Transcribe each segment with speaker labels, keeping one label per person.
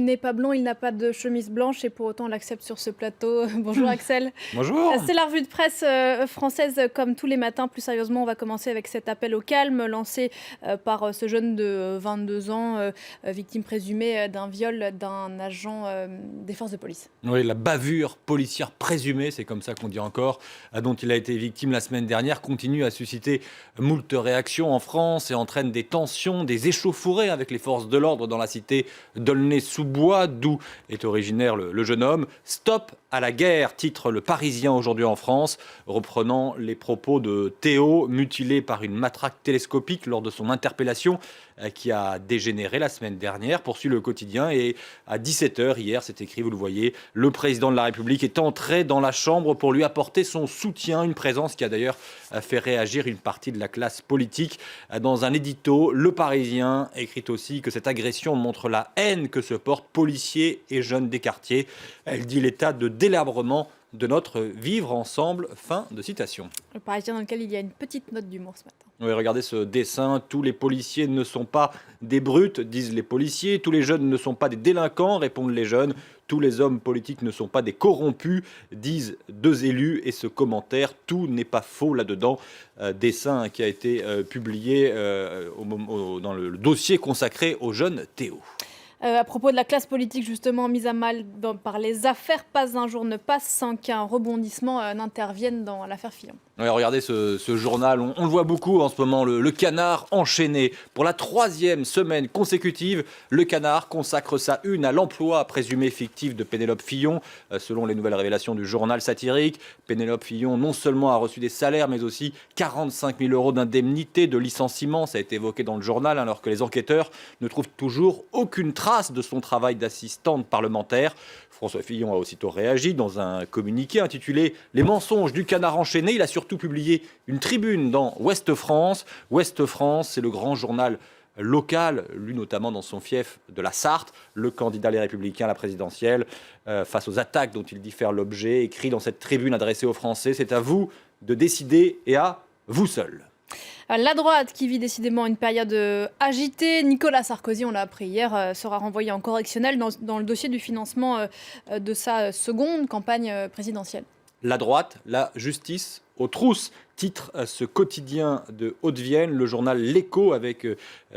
Speaker 1: n'est pas blond, il n'a pas de chemise blanche et pour autant on l'accepte sur ce plateau. Bonjour Axel.
Speaker 2: Bonjour.
Speaker 1: C'est la revue de presse française comme tous les matins. Plus sérieusement, on va commencer avec cet appel au calme lancé par ce jeune de 22 ans, victime présumée d'un viol d'un agent des forces de police.
Speaker 2: Oui, la bavure policière présumée, c'est comme ça qu'on dit encore, dont il a été victime la semaine dernière, continue à susciter moult réactions en France et entraîne des tensions, des échauffourées avec les forces de l'ordre dans la cité d'Aulnay-sous-Bois, d'où est originaire le jeune homme. Stop à la guerre, titre Le Parisien aujourd'hui en France, reprenant les propos de Théo, mutilé par une matraque télescopique lors de son interpellation qui a dégénéré la semaine dernière, poursuit le quotidien. Et à 17h hier, c'est écrit, vous le voyez, le président de la République est entré dans la chambre pour lui apporter son soutien, une présence qui a d'ailleurs fait réagir une partie de la classe politique. Dans un édito, Le Parisien écrit aussi que cette agression montre la haine que se portent policiers et jeunes des quartiers. Elle dit l'état de délabrement de notre vivre ensemble. Fin de citation.
Speaker 1: Le Parisien dans lequel il y a une petite note d'humour ce matin.
Speaker 2: Oui, regardez ce dessin. Tous les policiers ne sont pas des brutes, disent les policiers. Tous les jeunes ne sont pas des délinquants, répondent les jeunes. Tous les hommes politiques ne sont pas des corrompus, disent deux élus. Et ce commentaire, tout n'est pas faux là-dedans. Dessin qui a été publié dans le dossier consacré au jeune Théo.
Speaker 1: À propos de la classe politique justement mise à mal par les affaires, pas un jour ne passe sans qu'un rebondissement n'intervienne dans l'affaire Fillon.
Speaker 2: Ouais, regardez ce journal, on le voit beaucoup en ce moment, le Canard enchaîné. Pour la 3e semaine consécutive, le Canard consacre sa une à l'emploi présumé fictif de Pénélope Fillon. Selon les nouvelles révélations du journal satirique, Pénélope Fillon non seulement a reçu des salaires, mais aussi 45 000 € d'indemnité de licenciement. Ça a été évoqué dans le journal, alors que les enquêteurs ne trouvent toujours aucune trace de son travail d'assistante parlementaire. François Fillon a aussitôt réagi dans un communiqué intitulé « Les mensonges du Canard enchaîné ». Il a surtout publié une tribune dans Ouest France. Ouest France, c'est le grand journal local, lu notamment dans son fief de la Sarthe. Le candidat Les Républicains à la présidentielle, face aux attaques dont il dit faire l'objet, écrit dans cette tribune adressée aux Français « C'est à vous de décider et à vous seul ».
Speaker 1: La droite, qui vit décidément une période agitée, Nicolas Sarkozy, on l'a appris hier, sera renvoyé en correctionnel dans le dossier du financement de sa seconde campagne présidentielle.
Speaker 2: La droite, la justice aux trousses, titre ce quotidien de Haute-Vienne, le journal L'Écho, avec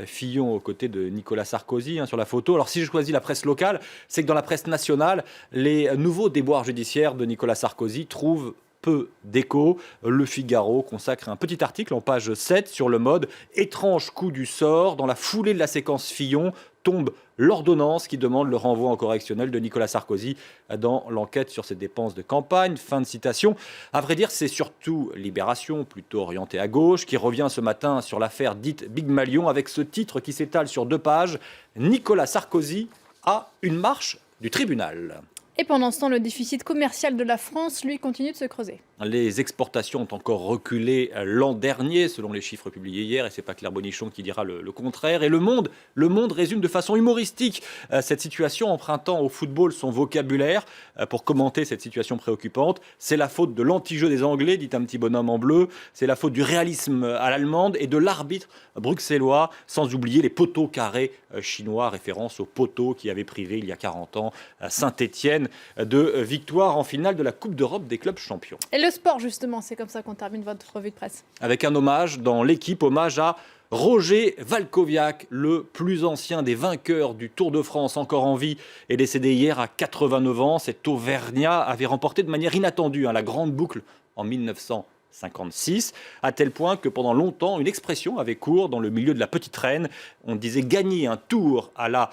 Speaker 2: Fillon aux côtés de Nicolas Sarkozy sur la photo. Alors si je choisis la presse locale, c'est que dans la presse nationale, les nouveaux déboires judiciaires de Nicolas Sarkozy trouvent peu d'écho. Le Figaro consacre un petit article en page 7 sur le mode « Étrange coup du sort ». Dans la foulée de la séquence Fillon, tombe l'ordonnance qui demande le renvoi en correctionnel de Nicolas Sarkozy dans l'enquête sur ses dépenses de campagne. Fin de citation. À vrai dire, c'est surtout Libération, plutôt orientée à gauche, qui revient ce matin sur l'affaire dite Big Malion avec ce titre qui s'étale sur 2 pages. Nicolas Sarkozy a une marche du tribunal.
Speaker 1: Et pendant ce temps, le déficit commercial de la France, lui, continue de se creuser.
Speaker 2: Les exportations ont encore reculé l'an dernier, selon les chiffres publiés hier, et c'est pas Claire Bonichon qui dira le contraire. Et le Monde résume de façon humoristique cette situation, empruntant au football son vocabulaire pour commenter cette situation préoccupante. C'est la faute de l'anti-jeu des Anglais, dit un petit bonhomme en bleu. C'est la faute du réalisme à l'allemande et de l'arbitre bruxellois, sans oublier les poteaux carrés chinois, référence aux poteaux qui avaient privé il y a 40 ans Saint-Étienne de victoire en finale de la Coupe d'Europe des clubs champions.
Speaker 1: Et le sport, justement, c'est comme ça qu'on termine votre revue de presse.
Speaker 2: Avec un hommage dans l'équipe, hommage à Roger Walkowiak, le plus ancien des vainqueurs du Tour de France, encore en vie, est décédé hier à 89 ans. Cet Auvergnat avait remporté de manière inattendue la grande boucle en 1956, à tel point que pendant longtemps, une expression avait cours dans le milieu de la petite reine. On disait gagner un tour à la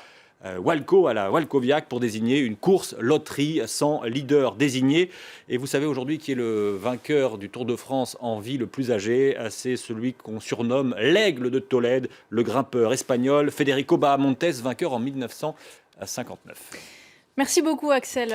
Speaker 2: Walkowiak pour désigner une course loterie sans leader désigné. Et vous savez aujourd'hui qui est le vainqueur du Tour de France en vie le plus âgé. C'est celui qu'on surnomme l'aigle de Tolède, le grimpeur espagnol Federico Bahamontes, vainqueur en 1959.
Speaker 1: Merci beaucoup Axel.